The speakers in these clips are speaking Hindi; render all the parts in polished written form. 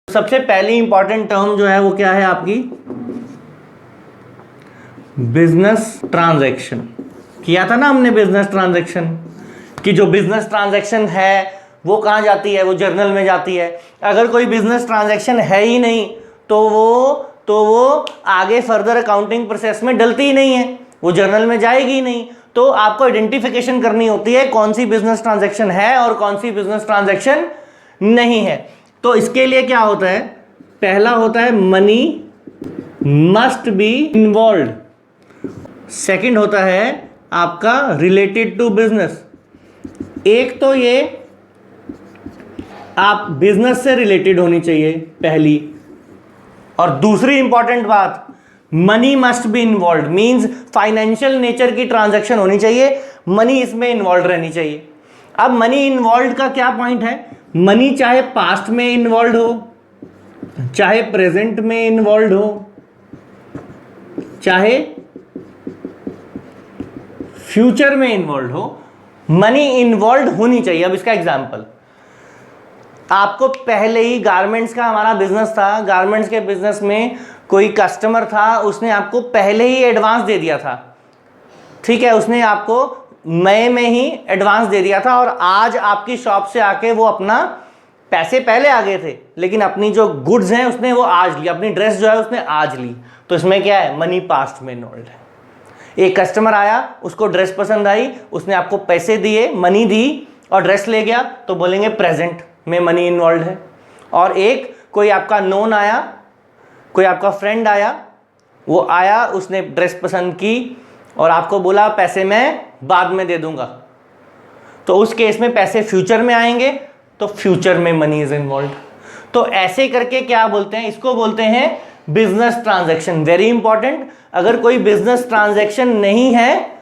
सबसे पहली इंपॉर्टेंट टर्म जो है वो क्या है आपकी, बिजनेस ट्रांजैक्शन। किया था ना हमने बिजनेस ट्रांजैक्शन, कि जो बिजनेस ट्रांजैक्शन है वो कहाँ जाती है, वो जर्नल में जाती है। अगर कोई बिजनेस ट्रांजैक्शन है ही नहीं तो वो आगे फर्दर अकाउंटिंग प्रोसेस में डलती ही नहीं है, वो जर्नल में जाएगी ही नहीं। तो आपको आइडेंटिफिकेशन करनी होती है कौन सी बिजनेस ट्रांजैक्शन है और कौन सी बिजनेस ट्रांजैक्शन नहीं है। तो इसके लिए क्या होता है, पहला होता है money must be involve, second होता है आपका रिलेटेड टू बिजनेस। एक तो ये आप बिजनेस से रिलेटेड होनी चाहिए पहली, और दूसरी इंपॉर्टेंट बात money must be involve means financial nature की ट्रांजैक्शन होनी चाहिए, मनी इसमें इन्वॉल्व रहनी चाहिए। अब मनी इन्वॉल्व का क्या पॉइंट है, मनी चाहे पास्ट में इन्वॉल्व हो, चाहे प्रेजेंट में इन्वॉल्व हो, चाहे फ्यूचर में इन्वॉल्व हो, मनी इन्वॉल्व होनी चाहिए। अब इसका एग्जांपल, आपको पहले ही गारमेंट्स का हमारा बिजनेस था, गारमेंट्स के बिजनेस में कोई कस्टमर था, उसने आपको पहले ही एडवांस दे दिया था, ठीक है, उसने आपको मई में ही एडवांस दे दिया था और आज आपकी शॉप से आके वो अपना पैसे पहले आ गए थे लेकिन अपनी जो गुड्स हैं उसने वो आज ली, अपनी ड्रेस जो है उसने आज ली। तो इसमें क्या है, मनी पास्ट में इन्वॉल्व है। एक कस्टमर आया, उसको ड्रेस पसंद आई, उसने आपको पैसे दिए, मनी दी और ड्रेस ले गया, तो बोलेंगे प्रेजेंट में मनी इन्वॉल्व है। और एक कोई आपका नोन आया, कोई आपका फ्रेंड आया, वो आया, उसने ड्रेस पसंद की और आपको बोला पैसे मैं बाद में दे दूंगा, तो उस केस में पैसे फ्यूचर में आएंगे, तो फ्यूचर में मनी इज इन्वॉल्व। तो ऐसे करके क्या बोलते हैं, इसको बोलते हैं बिजनेस ट्रांजैक्शन। वेरी इंपॉर्टेंट, अगर कोई बिजनेस ट्रांजैक्शन नहीं है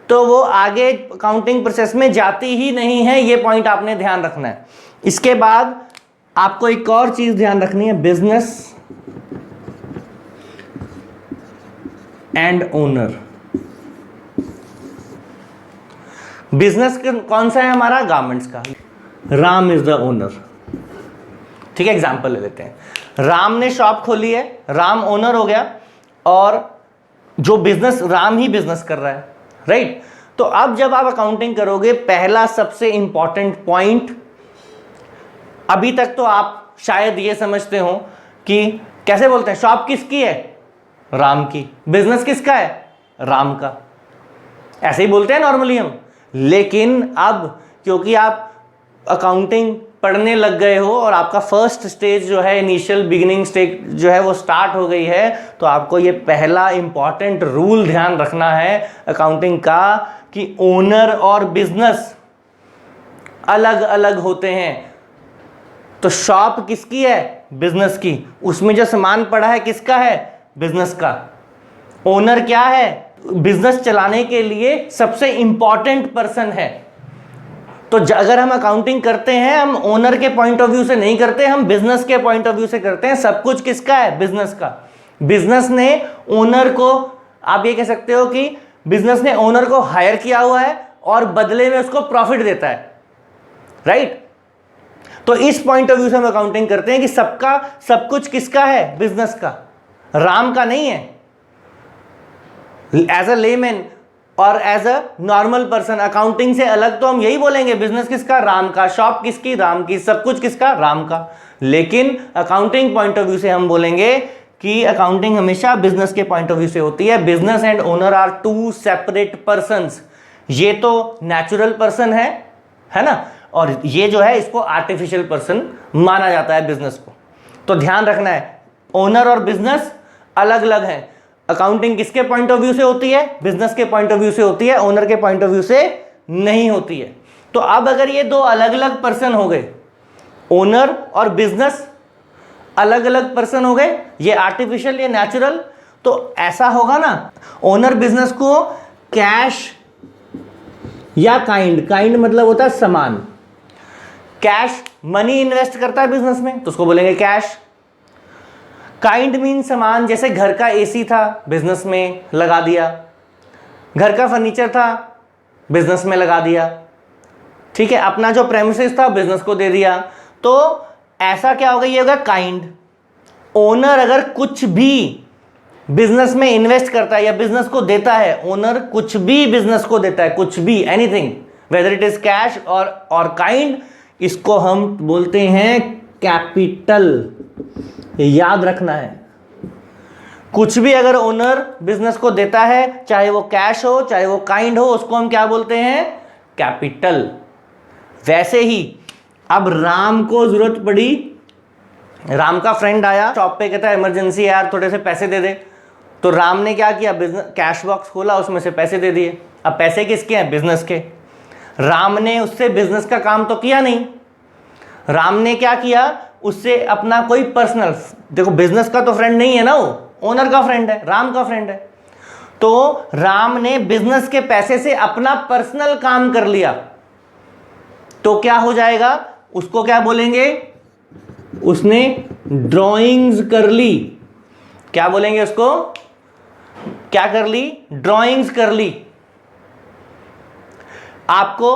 तो वो आगे अकाउंटिंग प्रोसेस में जाती ही नहीं है, ये पॉइंट आपने ध्यान रखना है। इसके बाद आपको एक और चीज ध्यान रखनी है, बिजनेस एंड ओनर। बिजनेस कौन सा है हमारा, गारमेंट्स का, राम इज द ओनर, ठीक है। एग्जांपल ले लेते हैं, राम ने शॉप खोली है, राम ओनर हो गया और जो बिजनेस, राम ही बिजनेस कर रहा है, राइट। तो अब जब आप अकाउंटिंग करोगे, पहला सबसे इंपॉर्टेंट पॉइंट, अभी तक तो आप शायद ये समझते हो कि कैसे बोलते हैं, शॉप किसकी है, राम की, बिजनेस किसका है, राम का, ऐसे ही बोलते हैं नॉर्मली हम। लेकिन अब क्योंकि आप अकाउंटिंग पढ़ने लग गए हो और आपका फर्स्ट स्टेज जो है, इनिशियल बिगिनिंग स्टेज जो है वो स्टार्ट हो गई है, तो आपको ये पहला इंपॉर्टेंट रूल ध्यान रखना है अकाउंटिंग का कि ओनर और बिजनेस अलग अलग होते हैं। तो शॉप किसकी है, बिजनेस की, उसमें जो सामान पड़ा है किसका है, बिजनेस का। ओनर क्या है, बिजनेस चलाने के लिए सबसे इंपॉर्टेंट पर्सन है। तो अगर हम अकाउंटिंग करते हैं, हम ओनर के पॉइंट ऑफ व्यू से नहीं करते, हम बिजनेस के पॉइंट ऑफ व्यू से करते हैं। सब कुछ किसका है, बिजनेस का। बिजनेस ने ओनर को, आप ये कह सकते हो कि बिजनेस ने ओनर को हायर किया हुआ है और बदले में उसको प्रॉफिट देता है, राइट। तो इस पॉइंट ऑफ व्यू से हम अकाउंटिंग करते हैं कि सबका सब कुछ किसका है, बिजनेस का, राम का नहीं है। एज अ लेमैन और as a normal person accounting से अलग तो हम यही बोलेंगे, बिजनेस किसका, राम का, शॉप किसकी, राम की, सब कुछ किसका, राम का। लेकिन अकाउंटिंग पॉइंट ऑफ व्यू से हम बोलेंगे कि अकाउंटिंग हमेशा बिजनेस के पॉइंट ऑफ व्यू से होती है। Business and owner are two separate persons. ये तो नेचुरल पर्सन है ना, और ये जो है इसको आर्टिफिशियल पर्सन माना जाता है बिजनेस को। तो ध्यान रखना है, ओनर और बिजनेस अलग अलग हैं। अकाउंटिंग किसके पॉइंट ऑफ व्यू से होती है, बिजनेस के पॉइंट ऑफ व्यू से होती है, ओनर के पॉइंट ऑफ व्यू से नहीं होती है। तो अब अगर ये दो अलग अलग पर्सन हो गए, ओनर और बिजनेस अलग अलग पर्सन हो गए, ये आर्टिफिशियल ये नेचुरल, तो ऐसा होगा ना, ओनर बिजनेस को कैश या काइंड मतलब होता है सामान, कैश मनी इन्वेस्ट करता है बिजनेस में तो उसको बोलेंगे कैश। काइंड मीन सामान, जैसे घर का एसी था बिजनेस में लगा दिया, घर का फर्नीचर था बिजनेस में लगा दिया, ठीक है, अपना जो प्रेमिसेस था बिजनेस को दे दिया। तो ऐसा क्या होगा, ये होगा काइंड। ओनर अगर कुछ भी बिजनेस में इन्वेस्ट करता है या बिजनेस को देता है, ओनर कुछ भी बिजनेस को देता है, कुछ भी, anything, whether it is cash और काइंड, इसको हम बोलते हैं कैपिटल। याद रखना है, कुछ भी अगर ओनर बिजनेस को देता है, चाहे वो कैश हो चाहे वो काइंड हो, उसको हम क्या बोलते हैं, कैपिटल। वैसे ही अब राम को जरूरत पड़ी, राम का फ्रेंड आया शॉप पे, कहता है इमरजेंसी यार थोड़े से पैसे दे दे। तो राम ने क्या किया, बिजनेस कैश बॉक्स खोला, उसमें से पैसे दे दिए। अब पैसे किसके हैं, बिजनेस के। राम ने उससे बिजनेस का काम तो किया नहीं, राम ने क्या किया, उससे अपना कोई पर्सनल, देखो बिजनेस का तो फ्रेंड नहीं है ना, वो ओनर का फ्रेंड है, राम का फ्रेंड है। तो राम ने बिजनेस के पैसे से अपना पर्सनल काम कर लिया, तो क्या हो जाएगा, उसको क्या बोलेंगे, उसने ड्राइंग्स कर ली। क्या बोलेंगे उसको, क्या कर ली, ड्राइंग्स कर ली। आपको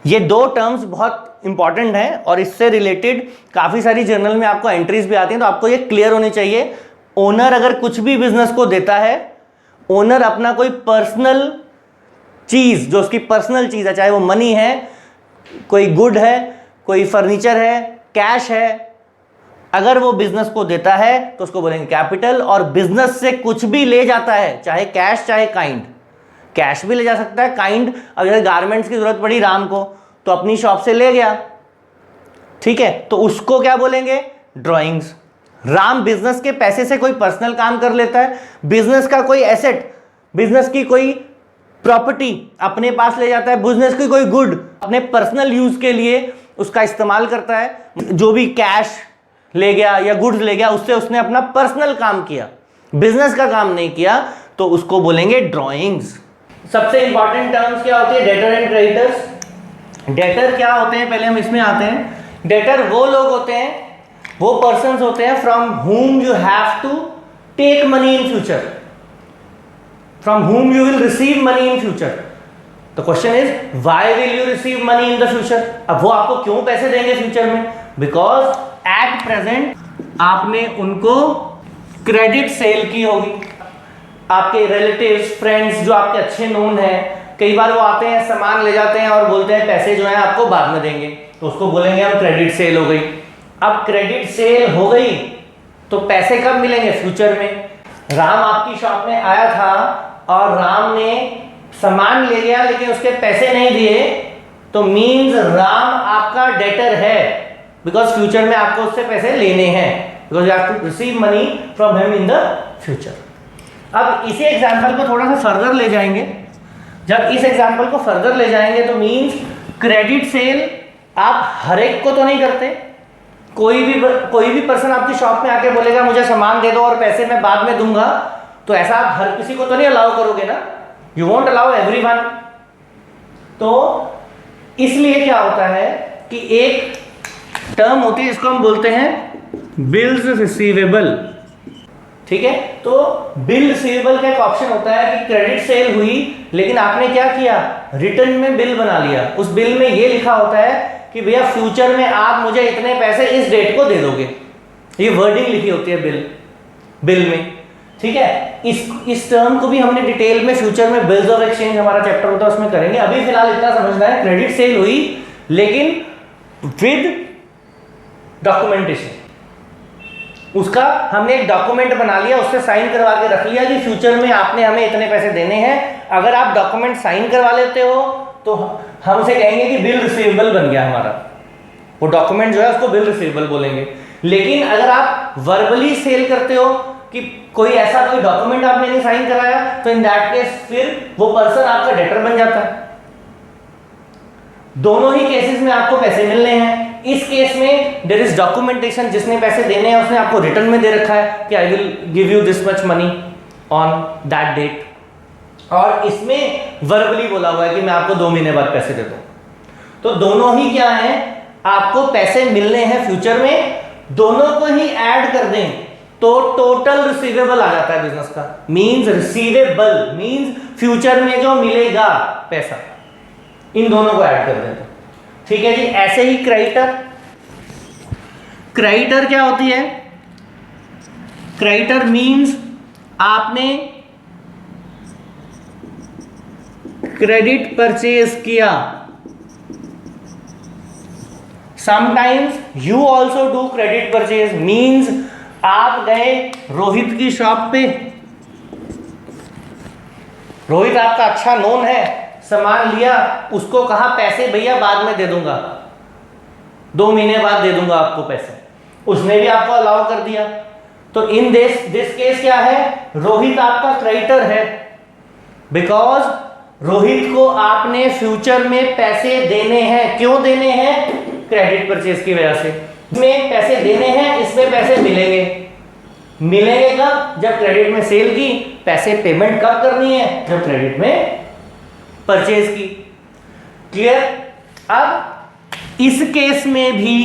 ये दो टर्म्स बहुत इंपॉर्टेंट हैं और इससे रिलेटेड काफी सारी जर्नल में आपको एंट्रीज भी आती हैं, तो आपको ये क्लियर होनी चाहिए। ओनर अगर कुछ भी बिजनेस को देता है, ओनर अपना कोई पर्सनल चीज, जो उसकी पर्सनल चीज है, चाहे वो मनी है, कोई गुड है, कोई फर्नीचर है, कैश है, अगर वो बिजनेस को देता है तो उसको बोलेंगे कैपिटल। और बिजनेस से कुछ भी ले जाता है, चाहे कैश चाहे काइंड, कैश भी ले जा सकता है, काइंड, अगर गारमेंट्स की जरूरत पड़ी राम को तो अपनी शॉप से ले गया, ठीक है, तो उसको क्या बोलेंगे, ड्राइंग्स। राम बिजनेस के पैसे से कोई पर्सनल काम कर लेता है, बिजनेस का कोई एसेट, बिजनेस की कोई प्रॉपर्टी अपने पास ले जाता है, बिजनेस की कोई गुड अपने पर्सनल यूज के लिए उसका इस्तेमाल करता है, जो भी कैश ले गया या गुड्स ले गया, उससे उसने अपना पर्सनल काम किया, बिजनेस का काम नहीं किया, तो उसको बोलेंगे ड्राइंग्स। सबसे इंपॉर्टेंट टर्म्स क्या होती है, डेटर एंड क्रेडिटर्स। डेटर क्या होते हैं, पहले हम इसमें आते हैं। डेटर वो लोग होते हैं, वो पर्सन्स होते हैं from whom you have to take money in future, from whom you will receive money in future. The question is why will you receive money in the future? अब वो आपको क्यों पैसे देंगे फ्यूचर में, बिकॉज एट प्रेजेंट आपने उनको क्रेडिट सेल की होगी। आपके रिलेटिव्स, फ्रेंड्स जो आपके अच्छे नोन हैं, कई बार वो आते हैं, सामान ले जाते हैं और बोलते हैं पैसे जो है आपको बाद में देंगे, तो उसको बोलेंगे हम क्रेडिट सेल हो गई। अब क्रेडिट सेल हो गई तो पैसे कब मिलेंगे, फ्यूचर में। राम आपकी शॉप में आया था और राम ने सामान ले गया लेकिन उसके पैसे नहीं दिए, तो मीन्स राम आपका डेटर है, बिकॉज फ्यूचर में आपको उससे पैसे लेने हैं, because you have to receive money from him in the future. अब इसी एग्जाम्पल को थोड़ा सा फर्दर ले जाएंगे। जब इस एग्जाम्पल को फर्दर ले जाएंगे तो मीन्स क्रेडिट सेल आप हर एक को तो नहीं करते, कोई भी पर्सन आपकी शॉप में आके बोलेगा मुझे सामान दे दो और पैसे मैं बाद में दूंगा, तो ऐसा आप हर किसी को तो नहीं अलाउ करोगे ना, यू वोंट अलाउ एवरीवन। तो इसलिए क्या होता है कि एक टर्म होती है जिसको हम बोलते हैं बिल्स रिसीवेबल, ठीक है। तो बिल रिसीवेबल का एक ऑप्शन होता है कि क्रेडिट सेल हुई लेकिन आपने क्या किया, रिटर्न में बिल बना लिया। उस बिल में ये लिखा होता है कि भैया फ्यूचर में आप मुझे इतने पैसे इस डेट को दे दोगे, ये वर्डिंग लिखी होती है बिल में, ठीक है। इस टर्म को भी हमने डिटेल में फ्यूचर में बिल्स ऑफ एक्सचेंज हमारा चैप्टर होता है उसमें करेंगे। अभी फिलहाल इतना समझना है, क्रेडिट सेल हुई लेकिन विद डॉक्यूमेंटेशन, उसका हमने एक डॉक्यूमेंट बना लिया, उससे साइन करवा के रख लिया कि फ्यूचर में आपने हमें इतने पैसे देने हैं। अगर आप डॉक्यूमेंट साइन करवा लेते हो तो हम उसे कहेंगे कि बिल रिसीवेबल बन गया हमारा, वो डॉक्यूमेंट जो है उसको बिल रिसीवेबल बोलेंगे। लेकिन अगर आप वर्बली सेल करते हो कि कोई डॉक्यूमेंट आपने नहीं साइन कराया, तो इन दैट केस फिर वो पर्सन आपका डेटर बन जाता है। दोनों ही केसेस में आपको पैसे मिलने हैं। इस केस में देयर इज डॉक्यूमेंटेशन, जिसने पैसे देने हैं उसने आपको रिटर्न में दे रखा है कि I will give you this much money on that date, और इसमें वर्बली बोला हुआ है कि मैं आपको 2 महीने बाद पैसे दे दूं। तो दोनों ही क्या है, आपको पैसे मिलने हैं फ्यूचर में, दोनों को ही ऐड कर दें तो टोटल रिसीवेबल आ जाता है बिजनेस का। मींस रिसीवेबल मींस फ्यूचर में जो मिलेगा पैसा, इन दोनों को ऐड कर देते, ठीक है जी। ऐसे ही क्रेडिटर, क्रेडिटर क्या होती है? क्रेडिटर मीन्स आपने क्रेडिट परचेज किया। Sometimes you also do credit purchase, means आप गए रोहित की शॉप पे, रोहित आपका अच्छा नोन है, सामान लिया, उसको कहा पैसे भैया बाद में दे दूंगा, 2 महीने बाद दे दूंगा आपको पैसे, उसने भी आपको अलाउ कर दिया। तो इन दिस केस क्या है? रोहित आपका क्रेडिटर है, बिकॉज रोहित को आपने फ्यूचर में पैसे देने हैं। क्यों देने हैं? क्रेडिट परचेज की वजह से। इसमें पैसे देने हैं, इसमें पैसे मिलेंगे। मिलेंगे कब? जब क्रेडिट में सेल की। पैसे पेमेंट कब करनी है? जब क्रेडिट में परचेज की। क्लियर? अब इस केस में भी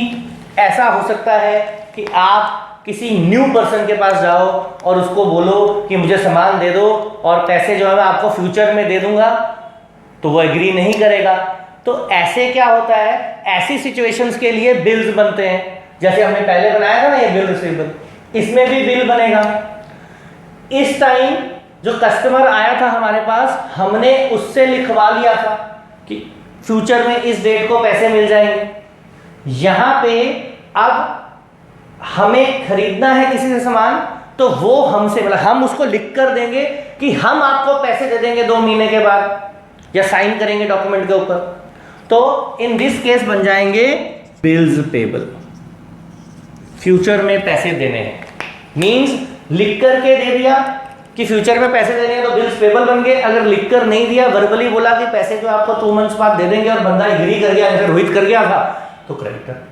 ऐसा हो सकता है कि आप किसी न्यू पर्सन के पास जाओ और उसको बोलो कि मुझे सामान दे दो और पैसे जो है मैं आपको फ्यूचर में दे दूंगा, तो वो एग्री नहीं करेगा। तो ऐसे क्या होता है, ऐसी सिचुएशंस के लिए बिल्स बनते हैं। जैसे हमने पहले बनाया था ना ये बिल रिसीवेबल, इसमें भी बिल बनेगा। इस टाइम जो कस्टमर आया था हमारे पास, हमने उससे लिखवा लिया था कि फ्यूचर में इस डेट को पैसे मिल जाएंगे। यहां पे अब हमें खरीदना है किसी से सामान, तो वो हमसे बोला, हम उसको लिख कर देंगे कि हम आपको पैसे दे देंगे 2 महीने के बाद, या साइन करेंगे डॉक्यूमेंट के ऊपर। तो इन दिस केस बन जाएंगे बिल्स पेबल। फ्यूचर में पैसे देने हैं, मींस लिख करके दे दिया कि फ्यूचर में पैसे देने हैं तो बिल्स पेबल बन गए। अगर लिख कर नहीं दिया, वर्बली बोला कि पैसे जो आपको 2 मंथ्स बाद दे देंगे और बंदा एग्री कर गया, जैसे रोहित कर गया था, तो क्रेडिटर।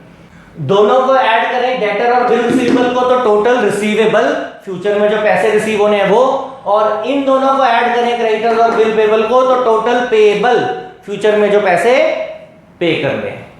दोनों को ऐड करें, डेटर और बिल रिसीवेबल को, तो टोटल रिसीवेबल, फ्यूचर में जो पैसे रिसीव होने हैं वो, और इन दोनों को ऐड करें, क्रेडिटर और बिल पेबल को, तो टोटल पेएबल, फ्यूचर में जो पैसे पे करने हैं।